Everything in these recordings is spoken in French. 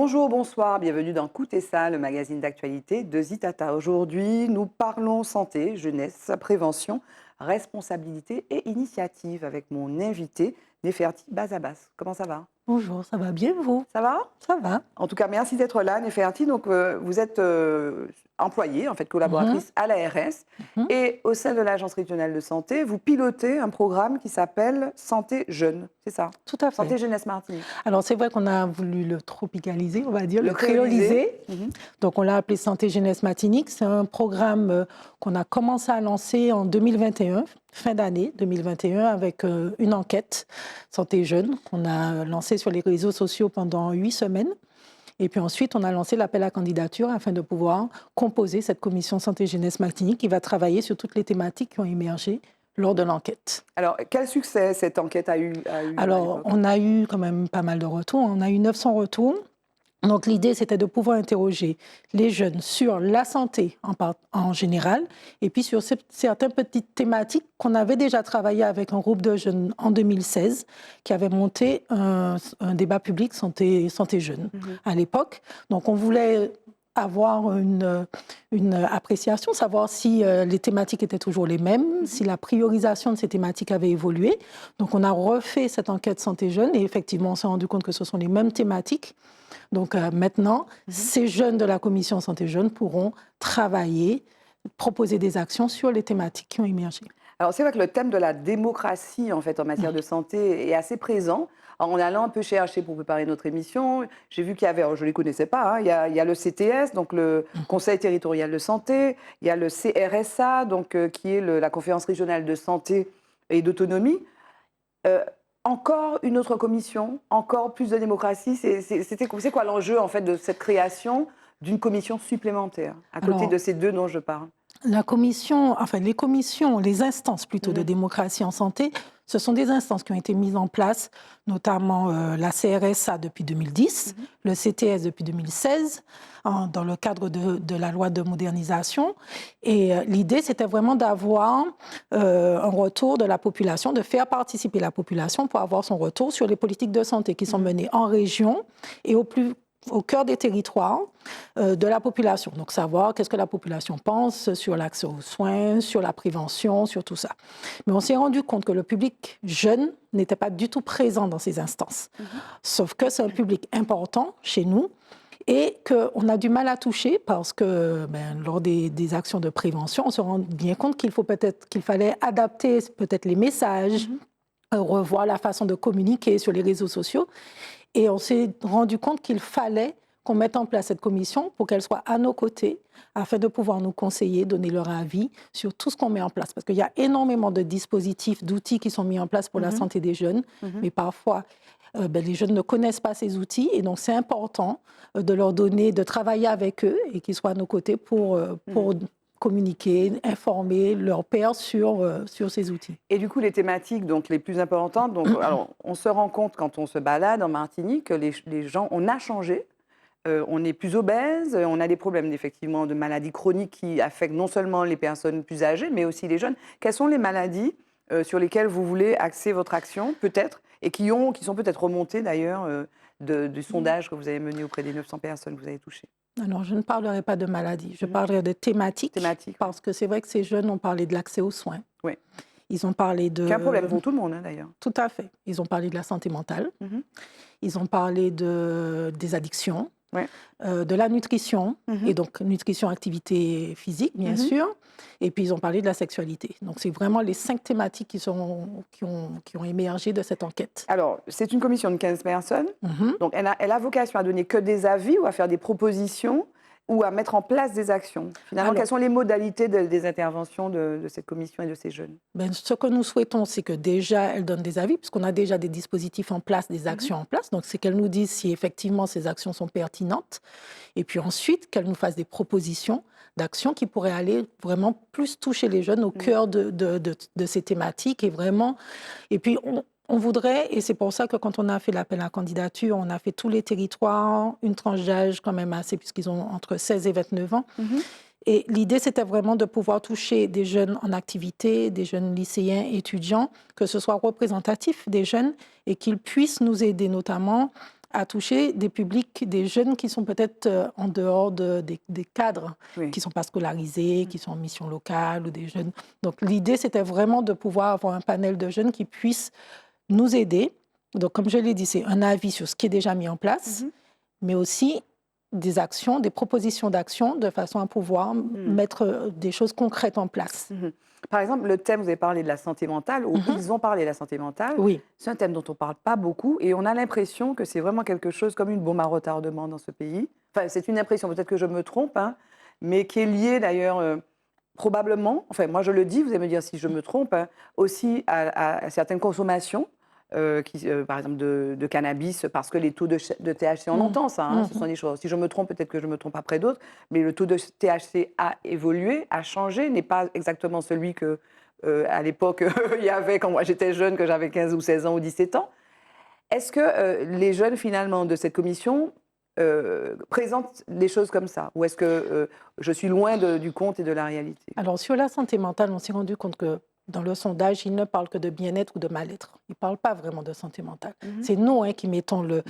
Bonjour, bonsoir, bienvenue dans Coup ça, le magazine d'actualité de Zitata. Aujourd'hui, nous parlons santé, jeunesse, prévention, responsabilité et initiative avec mon invité, Néferti Bazabas. Comment ça va? Bonjour, ça va bien vous? Ça va? Ça va. En tout cas, merci d'être là, Néferti. Donc, vous êtes employée, en fait, Mhm, collaboratrice à l'ARS. mhm. Et au sein de l'Agence régionale de santé, vous pilotez un programme qui s'appelle Santé Jeune. C'est ça? Tout à fait. Santé Jeunesse Martinique. Alors c'est vrai qu'on a voulu le tropicaliser, on va dire, Le le créoliser. créoliser. Donc on l'a appelé Santé Jeunesse Martinique. C'est un programme qu'on a commencé à lancer en 2021, fin d'année 2021, avec une enquête Santé Jeune qu'on a lancée sur les réseaux sociaux pendant 8 semaines. Et puis ensuite, on a lancé l'appel à candidature afin de pouvoir composer cette commission Santé Jeunesse Martinique qui va travailler sur toutes les thématiques qui ont émergé lors de l'enquête. Alors, quel succès cette enquête a eu à Alors, l'époque? on a eu quand même pas mal de retours. On a eu 900 retours. Donc, l'idée, c'était de pouvoir interroger les jeunes sur la santé en général et puis sur certaines petites thématiques qu'on avait déjà travaillé avec un groupe de jeunes en 2016 qui avait monté un débat public santé jeune à l'époque. Donc, on voulait avoir une appréciation, savoir si les thématiques étaient toujours les mêmes, si la priorisation de ces thématiques avait évolué. Donc, on a refait cette enquête santé jeune et effectivement, on s'est rendu compte que ce sont les mêmes thématiques. Donc maintenant, ces jeunes de la commission santé jeune pourront travailler, proposer des actions sur les thématiques qui ont émergé. Alors, c'est vrai que le thème de la démocratie, en fait, en matière de santé est assez présent. Alors, en allant un peu chercher pour préparer notre émission, j'ai vu qu'il y avait, alors je ne les connaissais pas, hein, il y a le CTS, donc le Conseil territorial de santé, il y a le CRSA, donc, qui est la Conférence régionale de santé et d'autonomie. Euh, Encore une autre commission, encore plus de démocratie. C'est quoi l'enjeu, en fait, de cette création d'une commission supplémentaire, à côté de Alors, ces deux dont je parle? la commission, enfin les commissions, les instances plutôt de Mhm. démocratie en santé, ce sont des instances qui ont été mises en place, notamment la CRSA depuis 2010, Mhm. le CTS depuis 2016, dans le cadre de la loi de modernisation. Et l'idée, c'était vraiment d'avoir un retour de la population, de faire participer la population pour avoir son retour sur les politiques de santé qui sont menées en région et au cœur des territoires de la population. Donc, savoir qu'est-ce que la population pense sur l'accès aux soins, sur la prévention, sur tout ça. Mais on s'est rendu compte que le public jeune n'était pas du tout présent dans ces instances. Sauf que c'est un public important chez nous et qu'on a du mal à toucher parce que lors des actions de prévention, on se rend bien compte qu'il fallait adapter peut-être les messages, revoir la façon de communiquer sur les réseaux sociaux. Et on s'est rendu compte qu'il fallait qu'on mette en place cette commission pour qu'elle soit à nos côtés afin de pouvoir nous conseiller, donner leur avis sur tout ce qu'on met en place. Parce qu'il y a énormément de dispositifs, d'outils qui sont mis en place pour la santé des jeunes, mais parfois, les jeunes ne connaissent pas ces outils et donc c'est important de leur donner, de travailler avec eux et qu'ils soient à nos côtés pour communiquer, informer leurs pairs sur ces outils. Et du coup, les thématiques donc, les plus importantes, donc, alors, on se rend compte quand on se balade en Martinique que les gens, on a changé, on est plus obèse, on a des problèmes effectivement de maladies chroniques qui affectent non seulement les personnes plus âgées, mais aussi les jeunes. Quelles sont les maladies sur lesquelles vous voulez axer votre action, peut-être, et qui sont peut-être remontées d'ailleurs du sondage que vous avez mené auprès des 900 personnes que vous avez touchées? Alors, je ne parlerai pas de maladie, je parlerai de thématiques, Thématiques, oui. parce que c'est vrai que ces jeunes ont parlé de l'accès aux soins. Oui. Ils ont parlé Qui est un problème de... pour tout le monde, hein, d'ailleurs. Tout à fait. Ils ont parlé de la santé mentale, Mhm. ils ont parlé des addictions, Ouais. de la nutrition, Mhm. et donc nutrition, activité physique, bien sûr, et puis ils ont parlé de la sexualité. Donc, c'est vraiment les 5 thématiques qui ont émergé de cette enquête. Alors, c'est une commission de 15 personnes. Mhm. Donc, elle a vocation à donner que des avis ou à faire des propositions ou à mettre en place des actions. Finalement, Alors, quelles sont les modalités des interventions de cette commission et de ces jeunes? ce que nous souhaitons, c'est que déjà, elle donne des avis, puisqu'on a déjà des dispositifs en place, des actions en place. Donc, c'est qu'elle nous dise si effectivement ces actions sont pertinentes. Et puis ensuite, qu'elle nous fasse des propositions d'actions qui pourraient aller vraiment plus toucher les jeunes au cœur de ces thématiques. Et puis, on voudrait, et c'est pour ça que quand on a fait l'appel à candidature, on a fait tous les territoires, une tranche d'âge quand même assez, puisqu'ils ont entre 16 et 29 ans. Et l'idée, c'était vraiment de pouvoir toucher des jeunes en activité, des jeunes lycéens, étudiants, que ce soit représentatif des jeunes et qu'ils puissent nous aider notamment à toucher des publics, des jeunes qui sont peut-être en dehors des cadres, Oui. qui ne sont pas scolarisés, qui sont en mission locale ou des jeunes. Donc l'idée, c'était vraiment de pouvoir avoir un panel de jeunes qui puissent nous aider. Donc comme je l'ai dit, c'est un avis sur ce qui est déjà mis en place, mais aussi des actions, des propositions d'actions de façon à pouvoir mettre des choses concrètes en place. Par exemple, le thème, vous avez parlé de la santé mentale, ou ils ont parlé de la santé mentale. Oui. C'est un thème dont on ne parle pas beaucoup et on a l'impression que c'est vraiment quelque chose comme une bombe à retardement dans ce pays. Enfin, c'est une impression, peut-être que je me trompe, hein, mais qui est liée d'ailleurs probablement, enfin moi je le dis, vous allez me dire si je me trompe, hein, aussi à certaines consommations. Par exemple de cannabis, parce que les taux de THC, on entend ça, hein, ce sont des choses. Si je me trompe, peut-être que je me trompe après d'autres, mais le taux de THC a évolué, a changé, n'est pas exactement celui que à l'époque il y avait quand moi j'étais jeune, que j'avais 15 ou 16 ans ou 17 ans. Est-ce que les jeunes finalement de cette commission présentent les choses comme ça, ou est-ce que je suis loin du compte et de la réalité? Alors sur la santé mentale, on s'est rendu compte que dans le sondage, ils ne parlent que de bien-être ou de mal-être. Ils ne parlent pas vraiment de santé mentale. C'est nous qui mettons le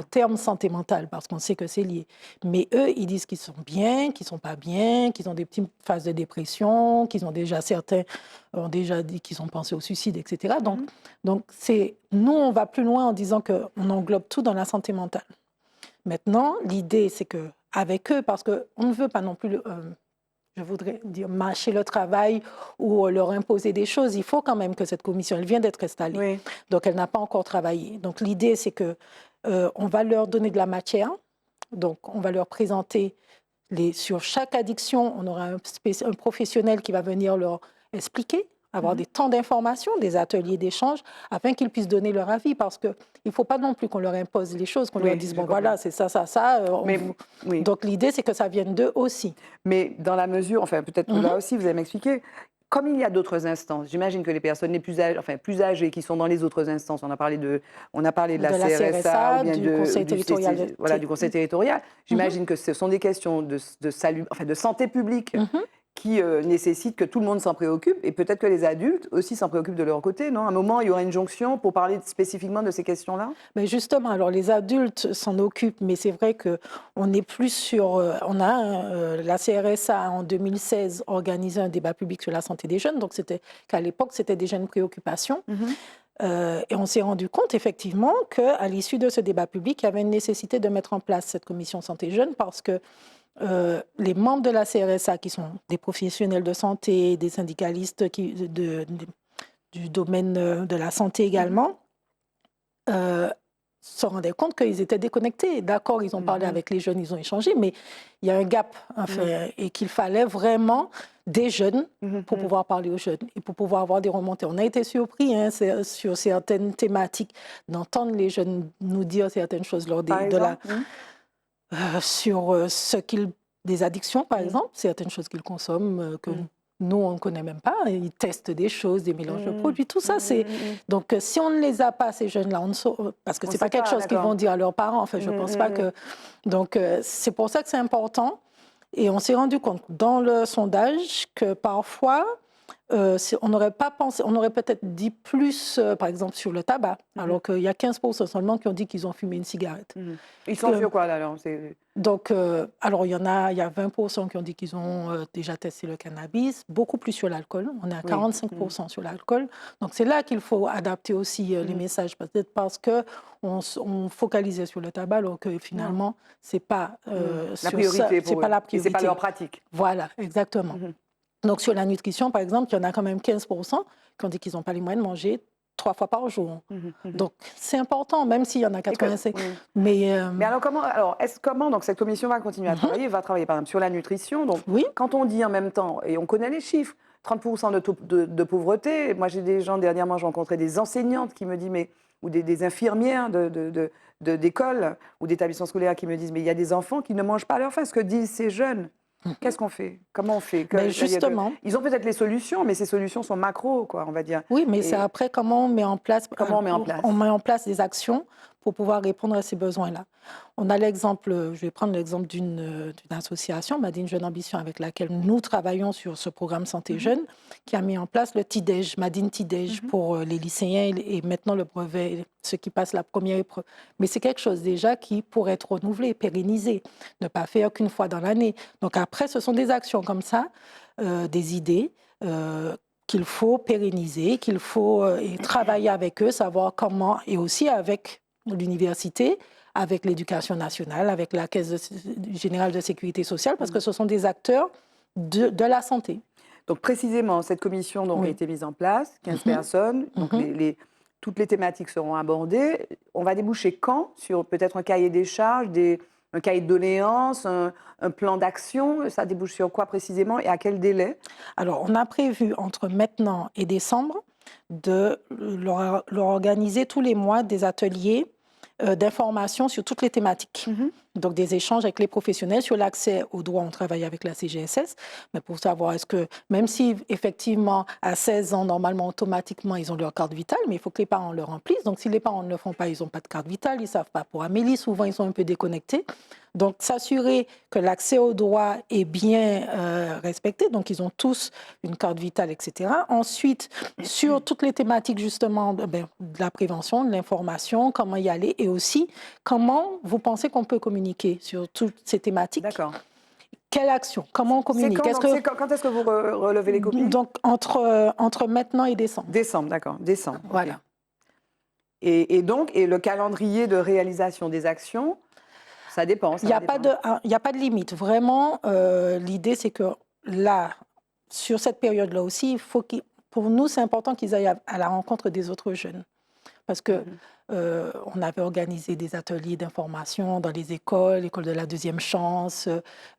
terme santé mentale parce qu'on sait que c'est lié. Mais eux, ils disent qu'ils sont bien, qu'ils ne sont pas bien, qu'ils ont des petites phases de dépression, qu'ils ont déjà certains ont déjà dit qu'ils ont pensé au suicide, etc. Donc nous, on va plus loin en disant qu'on englobe tout dans la santé mentale. Maintenant, l'idée, c'est qu'avec eux, parce qu'on ne veut pas non plus... je voudrais dire mâcher le travail ou leur imposer des choses. Il faut quand même que cette commission, elle vient d'être installée. Oui. Donc, elle n'a pas encore travaillé. Donc, l'idée, c'est qu'on va leur donner de la matière. Donc, on va leur présenter, sur chaque addiction, on aura un professionnel qui va venir leur expliquer, avoir des temps d'information, des ateliers d'échange, afin qu'ils puissent donner leur avis. Parce qu'il ne faut pas non plus qu'on leur impose les choses, qu'on leur dise, bon, voilà, c'est ça, ça, ça. Donc, l'idée, c'est que ça vienne d'eux aussi. Mais dans la mesure, enfin, peut-être là aussi, vous allez m'expliquer, comme il y a d'autres instances, j'imagine que les personnes les plus âgées, qui sont dans les autres instances, on a parlé de la CRSA, ou bien du Conseil territorial. Du Conseil territorial. J'imagine que ce sont des questions de santé publique qui nécessitent que tout le monde s'en préoccupe, et peut-être que les adultes aussi s'en préoccupent de leur côté, non? À un moment, il y aura une jonction pour parler spécifiquement de ces questions-là? Mais justement, alors les adultes s'en occupent, mais c'est vrai qu'on est plus sur... la CRSA, en 2016, organisé un débat public sur la santé des jeunes, donc qu'à l'époque, c'était des jeunes préoccupations. Et on s'est rendu compte, effectivement, qu'à l'issue de ce débat public, il y avait une nécessité de mettre en place cette commission santé jeunes parce que les membres de la CRSA, qui sont des professionnels de santé, des syndicalistes du domaine de la santé également, se rendaient compte qu'ils étaient déconnectés. D'accord, ils ont parlé avec les jeunes, ils ont échangé, mais il y a un gap, et qu'il fallait vraiment des jeunes pour pouvoir parler aux jeunes et pour pouvoir avoir des remontées. On a été surpris sur certaines thématiques d'entendre les jeunes nous dire certaines choses lors sur des addictions, par exemple, certaines choses qu'ils consomment que nous, on ne connaît même pas. Ils testent des choses, des mélanges de produits, tout ça. Donc, si on ne les a pas, ces jeunes-là, parce que ce n'est pas quelque chose qu'ils vont dire à leurs parents. Enfin, je ne pense pas que... Donc, c'est pour ça que c'est important. Et on s'est rendu compte dans le sondage que parfois... on n'aurait pas pensé, on aurait peut-être dit plus, par exemple, sur le tabac, alors qu'il y a 15% seulement qui ont dit qu'ils ont fumé une cigarette. Ils sont sur quoi, là, alors? Donc, alors, il y a 20% qui ont dit qu'ils ont déjà testé le cannabis, beaucoup plus sur l'alcool. On est à 45% sur l'alcool. Donc, c'est là qu'il faut adapter aussi les messages, peut-être parce qu'on focalisait sur le tabac, alors que finalement, ce n'est pas la priorité pour eux. C'est pas la priorité. Ce n'est pas leur pratique. Voilà, exactement. Donc, sur la nutrition, par exemple, il y en a quand même 15% qui ont dit qu'ils n'ont pas les moyens de manger 3 fois par jour. Donc, c'est important, même s'il y en a 85. Mais alors, comment donc, cette commission va continuer à travailler? Va travailler, par exemple, sur la nutrition. Donc, quand on dit en même temps, et on connaît les chiffres, 30% de pauvreté. Moi, j'ai des gens, dernièrement, j'ai rencontré des enseignantes qui me disent, ou des infirmières d'école ou d'établissements scolaires qui me disent, mais il y a des enfants qui ne mangent pas à leur faim. Ce que disent ces jeunes. Qu'est-ce qu'on fait? Comment on fait? Justement. Ils ont peut-être les solutions, mais ces solutions sont macro, quoi, on va dire. Oui, mais c'est après comment on met en place. Comment on met en place? On met en place des actions pour pouvoir répondre à ces besoins-là. On a l'exemple, je vais prendre l'exemple d'une association, Madine Jeune Ambition, avec laquelle nous travaillons sur ce programme Santé Jeune, qui a mis en place le TIDEJ, Madine TIDEJ, pour les lycéens et maintenant le brevet, ceux qui passent la première épreuve. Mais c'est quelque chose déjà qui pourrait être renouvelé, pérennisé, ne pas faire qu'une fois dans l'année. Donc après, ce sont des actions comme ça, des idées qu'il faut pérenniser, qu'il faut travailler avec eux, savoir comment, et aussi avec l'université, avec l'éducation nationale, avec la Caisse générale de sécurité sociale, parce que ce sont des acteurs de la santé. Donc précisément, cette commission donc, a été mise en place, 15 personnes, donc toutes les thématiques seront abordées. On va déboucher quand sur peut-être un cahier des charges, un cahier de doléances, un plan d'action? Ça débouche sur quoi précisément et à quel délai? Alors, on a prévu entre maintenant et décembre de leur organiser tous les mois des ateliers d'information sur toutes les thématiques. Donc, des échanges avec les professionnels sur l'accès aux droits. On travaille avec la CGSS, mais pour savoir est-ce que, même si effectivement, à 16 ans, normalement, automatiquement, ils ont leur carte vitale, mais il faut que les parents le remplissent. Donc, si les parents ne le font pas, ils n'ont pas de carte vitale, ils ne savent pas. Pour Amélie, souvent, ils sont un peu déconnectés. Donc, s'assurer que l'accès aux droits est bien respecté. Donc, ils ont tous une carte vitale, etc. Ensuite, sur toutes les thématiques, justement, de la prévention, de l'information, comment y aller, et aussi, comment vous pensez qu'on peut communiquer sur toutes ces thématiques? D'accord. Quelle action? Comment on communique? Quand est-ce que vous relevez les copies? Donc, entre maintenant et décembre. Décembre, d'accord. Décembre. Voilà. Okay. Et donc, le calendrier de réalisation des actions, ça dépend. Il n'y a pas de limite. Vraiment, l'idée, c'est que là, sur cette période-là aussi, pour nous, c'est important qu'ils aillent à la rencontre des autres jeunes. Parce que on avait organisé des ateliers d'information dans les écoles, l'école de la deuxième chance,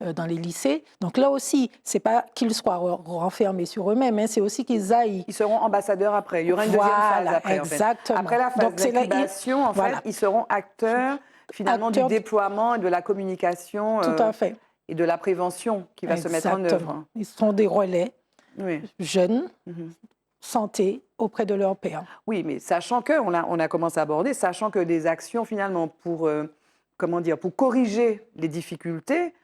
dans les lycées. Donc là aussi, c'est pas qu'ils soient renfermés sur eux-mêmes, hein, c'est aussi qu'ils aillent. Ils seront ambassadeurs après. Il y aura une deuxième phase après. Exactement. En fait. Après la phase d'incubation, en fait, ils seront acteurs finalement du déploiement et de la communication. Tout à fait. Et de la prévention qui va se mettre en œuvre. Ils sont des relais jeunes. Santé auprès de leur père. Oui, mais sachant que, on a commencé à aborder, sachant que des actions finalement pour corriger les difficultés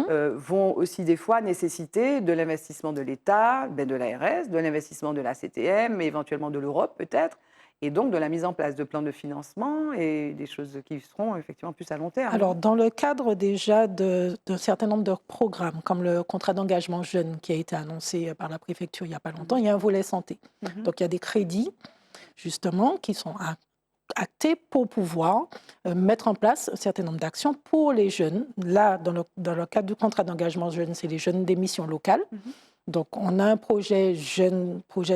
vont aussi des fois nécessiter de l'investissement de l'État, de l'ARS, de l'investissement de la CTM, mais éventuellement de l'Europe peut-être, et donc de la mise en place de plans de financement et des choses qui seront effectivement plus à long terme. Alors, dans le cadre déjà d'un certain nombre de programmes, comme le contrat d'engagement jeune qui a été annoncé par la préfecture il n'y a pas longtemps, il y a un volet santé. Donc, il y a des crédits, justement, qui sont actés pour pouvoir mettre en place un certain nombre d'actions pour les jeunes. Là, dans le cadre du contrat d'engagement jeune, c'est les jeunes des missions locales. Donc, on a un projet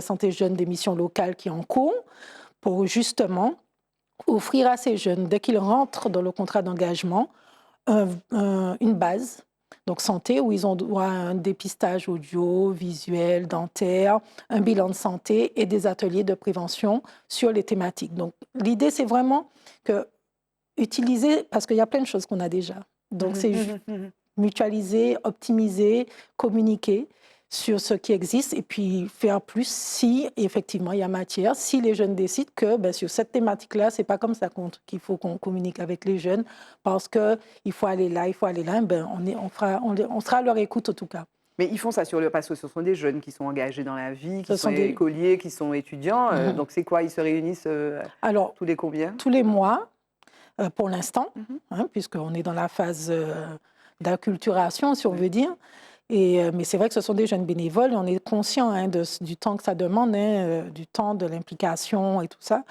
santé jeune des missions locales qui est en cours pour justement offrir à ces jeunes, dès qu'ils rentrent dans le contrat d'engagement, une base, donc santé, où ils ont droit à un dépistage audio, visuel, dentaire, un bilan de santé et des ateliers de prévention sur les thématiques. Donc l'idée, c'est vraiment utiliser, parce qu'il y a plein de choses qu'on a déjà. Donc c'est mutualiser, optimiser, communiquer sur ce qui existe et puis faire plus si effectivement il y a matière, si les jeunes décident que sur cette thématique-là, c'est pas comme ça qu'il faut qu'on communique avec les jeunes parce qu'il faut aller là, on sera à leur écoute en tout cas. Mais ils font ça parce que ce sont des jeunes qui sont engagés dans la vie, qui sont écoliers, qui sont étudiants. Donc c'est quoi? Ils se réunissent tous les combien? Tous les mois, pour l'instant, puisqu'on est dans la phase d'acculturation, si on veut dire. Mais c'est vrai que ce sont des jeunes bénévoles et on est conscient du temps que ça demande, du temps, de l'implication et tout ça.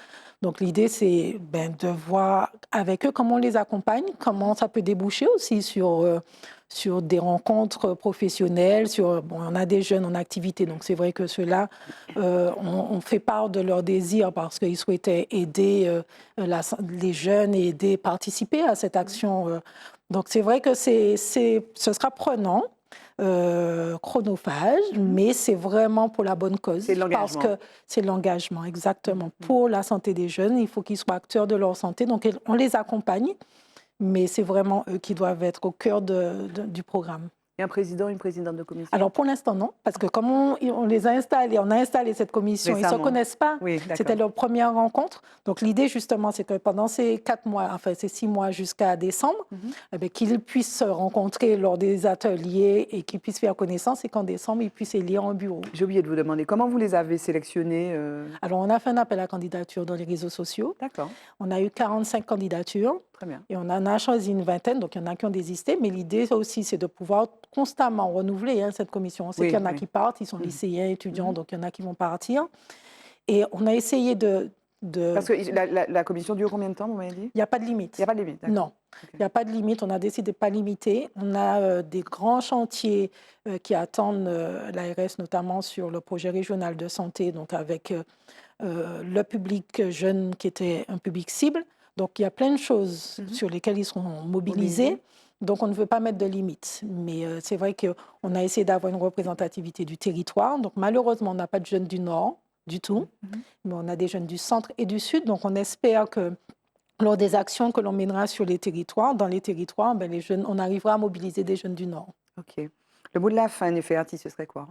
Donc l'idée, c'est de voir avec eux comment on les accompagne, comment ça peut déboucher aussi sur des rencontres professionnelles. On a des jeunes en activité, donc c'est vrai que ceux-là, on fait part de leur désir parce qu'ils souhaitaient aider les jeunes et participer à cette action. Donc c'est vrai que ce sera prenant. Chronophage, mais c'est vraiment pour la bonne cause. C'est l'engagement. Parce que c'est l'engagement, exactement. Pour la santé des jeunes, il faut qu'ils soient acteurs de leur santé. Donc, on les accompagne, mais c'est vraiment eux qui doivent être au cœur du programme. Et un président, une présidente de commission? Alors pour l'instant non, parce que comme on les a installés, on a installé cette commission, ils ne se Récemment. connaissent pas. Oui, d'accord. C'était leur première rencontre. Donc l'idée justement, c'est que pendant ces 4 mois, enfin ces 6 mois jusqu'à décembre, eh bien, qu'ils puissent se rencontrer lors des ateliers et qu'ils puissent faire connaissance et qu'en décembre, ils puissent élire un bureau. J'ai oublié de vous demander, comment vous les avez sélectionnés Alors on a fait un appel à candidature dans les réseaux sociaux. D'accord, On a eu 45 candidatures. très bien. Et on en a choisi une vingtaine, donc il y en a qui ont désisté, mais l'idée aussi, c'est de pouvoir constamment renouveler cette commission. On sait Oui, qu'il y en a oui. qui partent, ils sont lycéens, étudiants, donc il y en a qui vont partir. Et on a essayé de... Parce que la commission dure combien de temps, vous m'avez dit? Il n'y a pas de limite. Il n'y a pas de limite, d'accord. Non, il n'y a pas de limite. On a décidé de ne pas limiter. On a des grands chantiers qui attendent l'ARS, notamment sur le projet régional de santé, donc avec le public jeune qui était un public cible. Donc, il y a plein de choses sur lesquelles ils seront mobilisés. Donc, on ne veut pas mettre de limites. Mais c'est vrai qu'on a essayé d'avoir une représentativité du territoire. Donc, malheureusement, on n'a pas de jeunes du Nord du tout, mais on a des jeunes du centre et du sud. Donc, on espère que lors des actions que l'on mènera sur les territoires, dans les territoires, ben, les jeunes, on arrivera à mobiliser des jeunes du Nord. OK. Le mot de la fin, Néfertiti, ce serait quoi?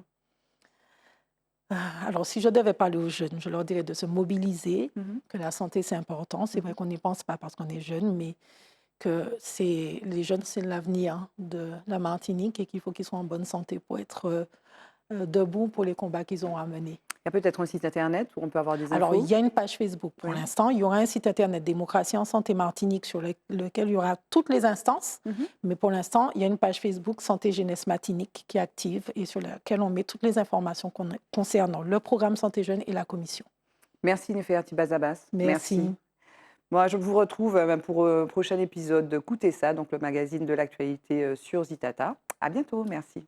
Alors, si je devais parler aux jeunes, je leur dirais de se mobiliser, que la santé, c'est important. C'est vrai qu'on n'y pense pas parce qu'on est jeune, mais que les jeunes, c'est l'avenir de la Martinique et qu'il faut qu'ils soient en bonne santé pour être debout pour les combats qu'ils ont à mener. Il y a peut-être un site internet où on peut avoir des infos? Alors, il y a une page Facebook pour l'instant. Il y aura un site internet Démocratie en Santé Martinique sur lequel il y aura toutes les instances. Mais pour l'instant, il y a une page Facebook Santé Jeunesse Martinique qui est active et sur laquelle on met toutes les informations concernant le programme Santé Jeune et la commission. Merci Néfertiti Bazabas. Merci. Moi, je vous retrouve pour le prochain épisode de Coutez ça, donc le magazine de l'actualité sur Zitata. À bientôt, merci.